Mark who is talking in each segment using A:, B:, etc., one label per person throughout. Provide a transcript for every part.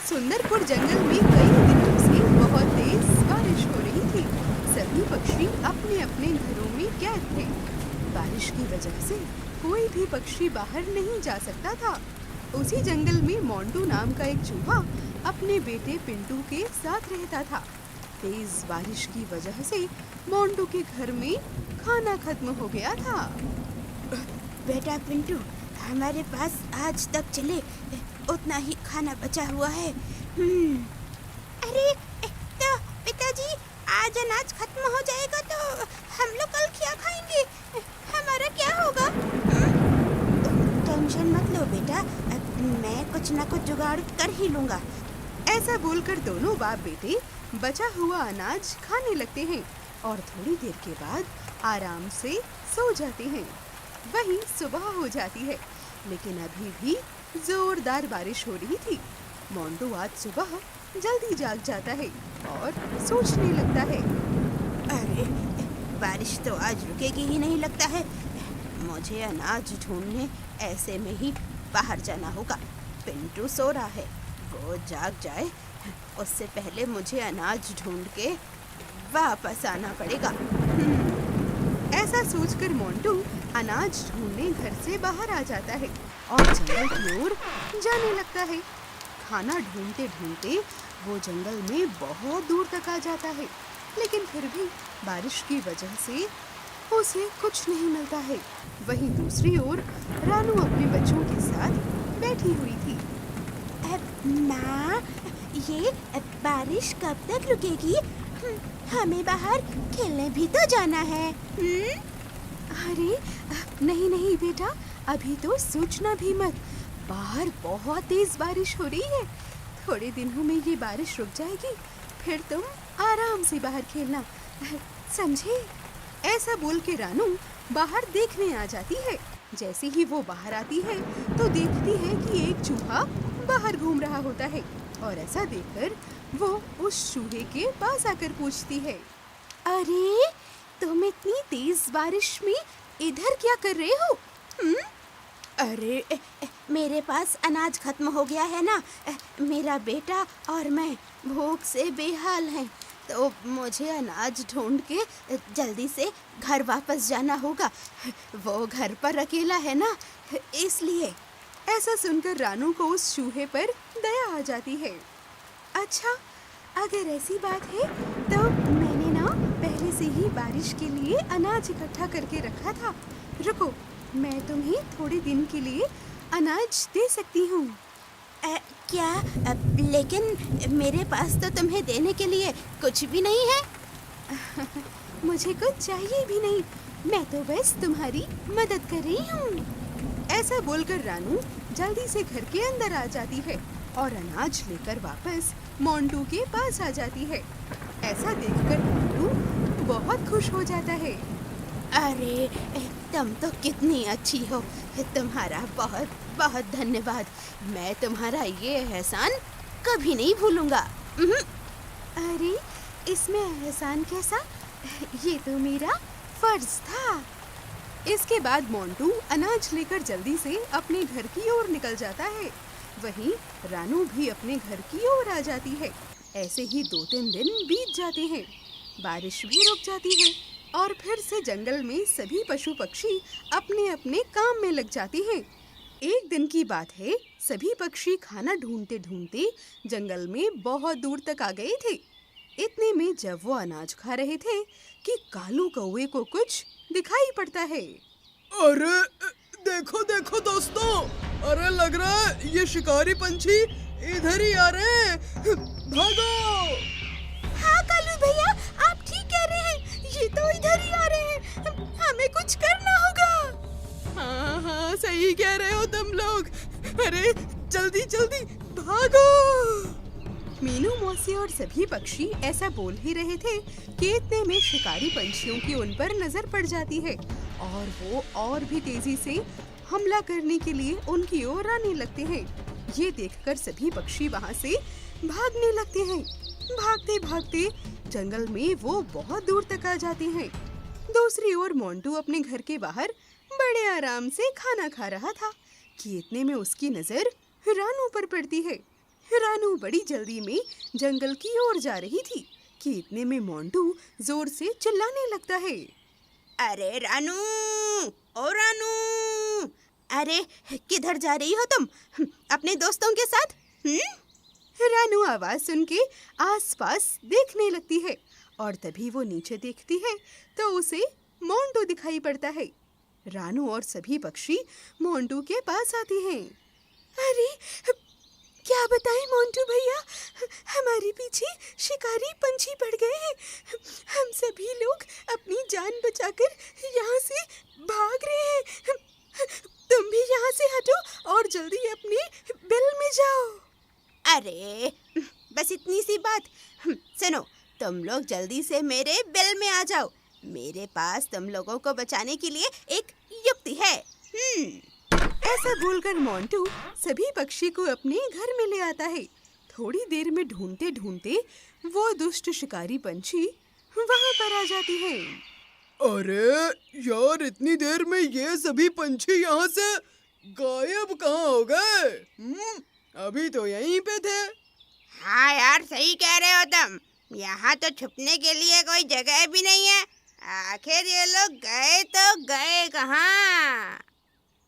A: सुंदरपुर जंगल में कई दिनों से बहुत तेज बारिश हो रही थी। सभी पक्षी अपने अपने घरों में कैद थे। बारिश की वजह से कोई भी पक्षी बाहर नहीं जा सकता था। उसी जंगल में मोंटू नाम का एक चूहा अपने बेटे पिंटू के साथ रहता था। तेज बारिश की वजह से मोंटू के घर में खाना खत्म हो गया था।
B: बेटा पिंटू, हमारे पास आज तक चले उतना ही खाना बचा हुआ है। अरे तो पिताजी, आज अनाज खत्म हो जाएगा तो हम लोग कल क्या खाएंगे? हमारा क्या होगा? टेंशन मत लो बेटा, मैं कुछ ना कुछ जुगाड़ कर ही लूंगा।
A: ऐसा बोलकर दोनों बाप बेटे बचा हुआ अनाज खाने लगते हैं और थोड़ी देर के बाद आराम से सो जाते हैं। वहीं सुबह हो जाती है, लेकिन अभी भी जोरदार बारिश हो रही थी। मोंटू आज सुबह जल्दी जाग जाता है और सोचने लगता है,
B: अरे बारिश तो आज रुकेगी ही नहीं लगता है। मुझे अनाज ढूंढने ऐसे में ही बाहर जाना होगा। पिंटू सो रहा है, वो जाग जाए उससे पहले मुझे अनाज ढूंढ के वापस आना पड़ेगा।
A: ऐसा सोचकर मोंटू अनाज ढूंढने घर से बाहर आ जाता है और जंगल की ओर जाने लगता है। खाना ढूंढते ढूंढते वो जंगल में बहुत दूर तक आ जाता है, लेकिन फिर भी बारिश की वजह से उसे कुछ नहीं मिलता है। वहीं दूसरी ओर रानू अपने बच्चों के साथ बैठी हुई थी।
B: माँ, ये बारिश कब तक रुकेगी? हमें बाहर खेलने भी तो जाना है।
A: अरे नहीं नहीं बेटा, अभी तो सोचना भी मत। बाहर बहुत तेज बारिश हो रही है। थोड़े दिनों में ये बारिश रुक जाएगी, फिर तुम आराम से बाहर खेलना, समझे? ऐसा बोल के रानू बाहर देखने आ जाती है। जैसे ही वो बाहर आती है तो देखती है कि एक चूहा बाहर घूम रहा होता है और ऐसा देखकर वो उस चूहे के पास आकर पूछती है, अरे तुम इतनी तेज बारिश में इधर क्या कर रहे हो?
B: अरे मेरे पास अनाज खत्म हो गया है ना। मेरा बेटा और मैं भूख से बेहाल हैं, तो मुझे अनाज ढूंढ के जल्दी से घर वापस जाना होगा। वो घर पर अकेला है ना, इसलिए।
A: ऐसा सुनकर रानू को उस चूहे पर दया आ जाती है। अच्छा, अगर ऐसी बात है तो मैंने ना पहले से ही बारिश के लिए अनाज इकट्ठा करके रखा था। रुको, मैं तुम्हें थोड़े दिन के लिए अनाज दे सकती हूँ।
B: क्या? लेकिन मेरे पास तो तुम्हें देने के लिए कुछ भी नहीं है।
A: मुझे कुछ चाहिए भी नहीं, मैं तो बस तुम्हारी मदद कर रही हूँ। ऐसा बोलकर रानू जल्दी से घर के अंदर आ जाती है और अनाज लेकर वापस मोंटू के पास आ जाती है। ऐसा देखकर मोंटू बहुत खुश हो जाता है।
B: अरे तुम तो कितनी अच्छी हो, तुम्हारा बहुत बहुत धन्यवाद। मैं तुम्हारा ये एहसान कभी नहीं भूलूंगा।
A: अरे इसमें एहसान कैसा, ये तो मेरा फर्ज था। इसके बाद मोंटू अनाज लेकर जल्दी से अपने घर की ओर निकल जाता है। वहीं रानू भी अपने घर की ओर आ जाती है। ऐसे ही 2-3 दिन बीत जाते हैं। बारिश भी रुक जाती है और फिर से जंगल में सभी पशु पक्षी अपने अपने काम में लग जाते हैं। एक दिन की बात है, सभी पक्षी खाना ढूंढते ढूंढते जंगल में बहुत दूर तक आ गए थे। इतने में जब वो अनाज खा रहे थे कि कालू कौवे को कुछ दिखाई पड़ता है।
C: अरे देखो देखो दोस्तों, अरे लग रहा है ये शिकारी पंछी इधर ही आ रहे हैं। भागो!
B: हाँ कालू भैया, आप ठीक कह रहे हैं, ये तो इधर ही आ रहे हैं। हमें कुछ करना होगा।
C: हाँ हाँ, सही कह रहे हो तुम लोग। अरे जल्दी जल्दी भागो!
A: मीनू मौसी और सभी पक्षी ऐसा बोल ही रहे थे कि इतने में शिकारी पंछियों की उन पर नजर पड़ जाती है और वो और भी तेजी से हमला करने के लिए उनकी ओर आने लगते हैं। ये देखकर सभी पक्षी वहाँ से भागने लगते हैं। भागते भागते जंगल में वो बहुत दूर तक आ जाते हैं। दूसरी ओर मोंटू अपने घर के बाहर बड़े आराम से खाना खा रहा था कि इतने में उसकी नजर रानू पर पड़ती है। रानू बड़ी जल्दी में जंगल की ओर जा रही थी कि इतने में मोंटू जोर से चिल्लाने लगता है।
B: अरे रानू, ओ रानू, अरे किधर जा रही हो तुम? अपने दोस्तों के साथ?
A: रानू आवाज सुन के आसपास देखने लगती है और तभी वो नीचे देखती है तो उसे मोंटू दिखाई पड़ता है। रानू और सभी पक्षी मोंटू के पास आते हैं।
B: अरे क्या बताएं मोंटू भैया, हमारे पीछे शिकारी पंछी पड़ गए हैं। हम सभी लोग अपनी जान बचाकर यहाँ से भाग रहे हैं। तुम भी यहाँ से हटो और जल्दी अपने बिल में जाओ। अरे बस इतनी सी बात। सुनो, तुम लोग जल्दी से मेरे बिल में आ जाओ। मेरे पास तुम लोगों को बचाने के लिए एक युक्ति है।
A: ऐसा बोलकर मोंटू सभी पक्षी को अपने घर में ले आता है। थोड़ी देर में ढूंढते ढूंढते वो दुष्ट शिकारी पंछी वहाँ पर आ जाती है।
C: अरे यार, इतनी देर में ये सभी पंछी यहाँ से गायब कहाँ हो गए? अभी तो यहीं पे थे।
B: हाँ यार, सही कह रहे हो तुम। यहाँ तो छुपने के लिए कोई जगह भी नहीं है। आखिर ये लोग गए तो गए कहाँ?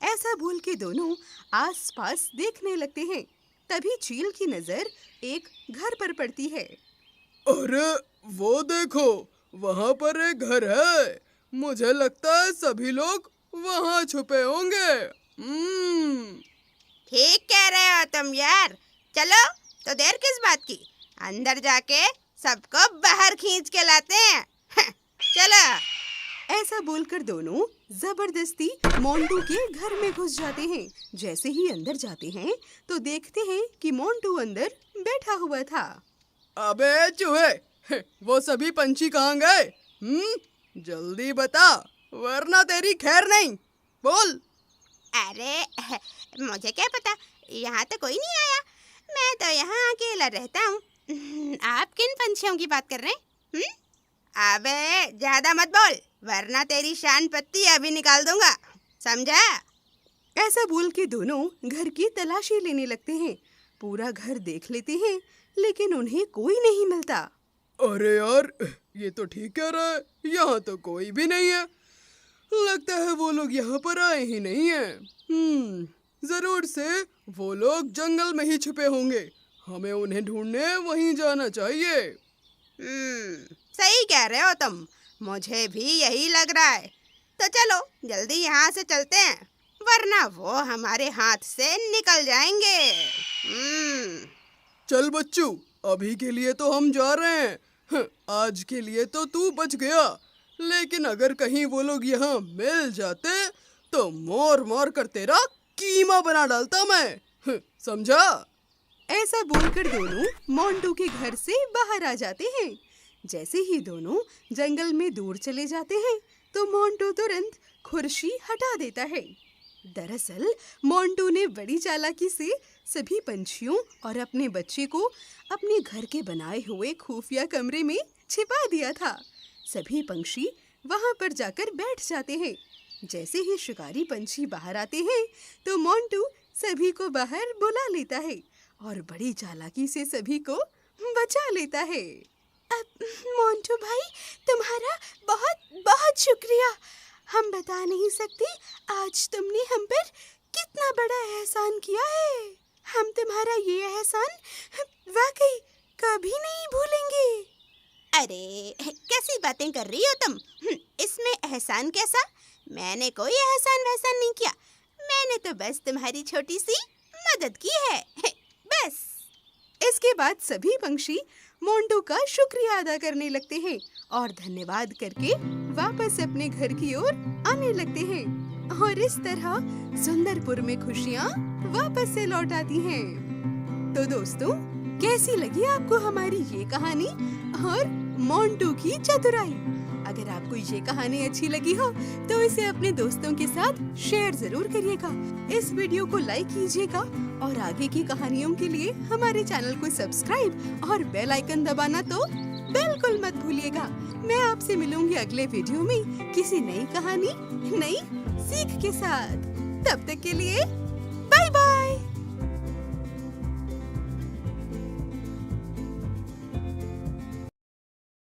A: ऐसा बोल के दोनों आसपास देखने लगते हैं। तभी चील की नजर एक घर पर पड़ती है।
C: अरे वो देखो, वहाँ पर एक घर है। मुझे लगता है सभी लोग वहाँ छुपे होंगे।
B: ठीक कह रहे हो तुम यार। चलो तो देर किस बात की, अंदर जाके सबको बाहर खींच के लाते हैं। चलो।
A: ऐसा बोलकर दोनों जबरदस्ती मोंटू के घर में घुस जाते हैं। जैसे ही अंदर जाते हैं तो देखते हैं कि मोंटू अंदर बैठा हुआ था।
C: अबे चूहे, वो सभी पंछी कहाँ गए? जल्दी बता, वरना तेरी खैर नहीं। बोल।
B: अरे मुझे क्या पता, यहाँ तो कोई नहीं आया। मैं तो यहाँ अकेला रहता हूँ। आप किन पंछियों की बात कर रहे हैं? अबे ज्यादा मत बोल, वरना तेरी शान पत्ती अभी निकाल दूंगा, समझा?
A: ऐसा बोल के दोनों घर की तलाशी लेने लगते हैं। पूरा घर देख लेते हैं लेकिन उन्हें कोई नहीं मिलता।
C: अरे यार, ये तो ठीक कह रहा है, यहाँ तो कोई भी नहीं है। लगता है वो लोग यहाँ पर आए ही नहीं हैं। जरूर से वो लोग जंगल में ही छुपे होंगे। हमें उन्हें ढूंढने वहीं जाना चाहिए।
B: सही कह रहे हो तुम, मुझे भी यही लग रहा है। तो चलो जल्दी यहाँ से चलते हैं, वरना वो हमारे हाथ से निकल जाएंगे।
C: चल बच्चू, अभी के लिए तो हम जा रहे हैं। आज के लिए तो तू बच गया, लेकिन अगर कहीं वो लोग यहाँ मिल जाते तो मोर मोर कर तेरा कीमा बना डालता मैं, समझा?
A: ऐसा बोलकर दोनों मोंटू के घर से बाहर आ जाते हैं। जैसे ही दोनों जंगल में दूर चले जाते हैं तो मोंटू तुरंत खुर्शी हटा देता है। दरअसल मोंटू ने बड़ी चालाकी से सभी पंछियों और अपने बच्चे को अपने घर के बनाए हुए खुफिया कमरे में छिपा दिया था। सभी पंछी वहां पर जाकर बैठ जाते हैं। जैसे ही शिकारी पंछी बाहर आते हैं तो मोंटू सभी को बाहर बुला लेता है और बड़ी चालाकी से सभी को बचा लेता है।
B: मोंटू भाई, तुम्हारा बहुत बहुत शुक्रिया। हम बता नहीं सकते आज तुमने हम पर कितना बड़ा एहसान किया है। हम तुम्हारा ये एहसान वाकई कभी नहीं भूलेंगे। अरे कैसी बातें कर रही हो तुम? इसमें एहसान कैसा? मैंने कोई एहसान वहसान नहीं किया। मैंने तो बस तुम्हारी छोटी सी मदद की है, बस।
A: इसके बाद सभी पंछी मोंटू का शुक्रिया अदा करने लगते हैं और धन्यवाद करके वापस अपने घर की ओर आने लगते हैं और इस तरह सुंदरपुर में खुशियाँ वापस से लौट आती हैं। तो दोस्तों, कैसी लगी आपको हमारी ये कहानी और मोंटू की चतुराई? अगर आपको ये कहानी अच्छी लगी हो तो इसे अपने दोस्तों के साथ शेयर जरूर करिएगा। इस वीडियो को लाइक कीजिएगा और आगे की कहानियों के लिए हमारे चैनल को सब्सक्राइब और बेल आइकन दबाना तो बिल्कुल मत भूलिएगा। मैं आपसे मिलूंगी अगले वीडियो में किसी नई कहानी, नई सीख के साथ। तब तक के लिए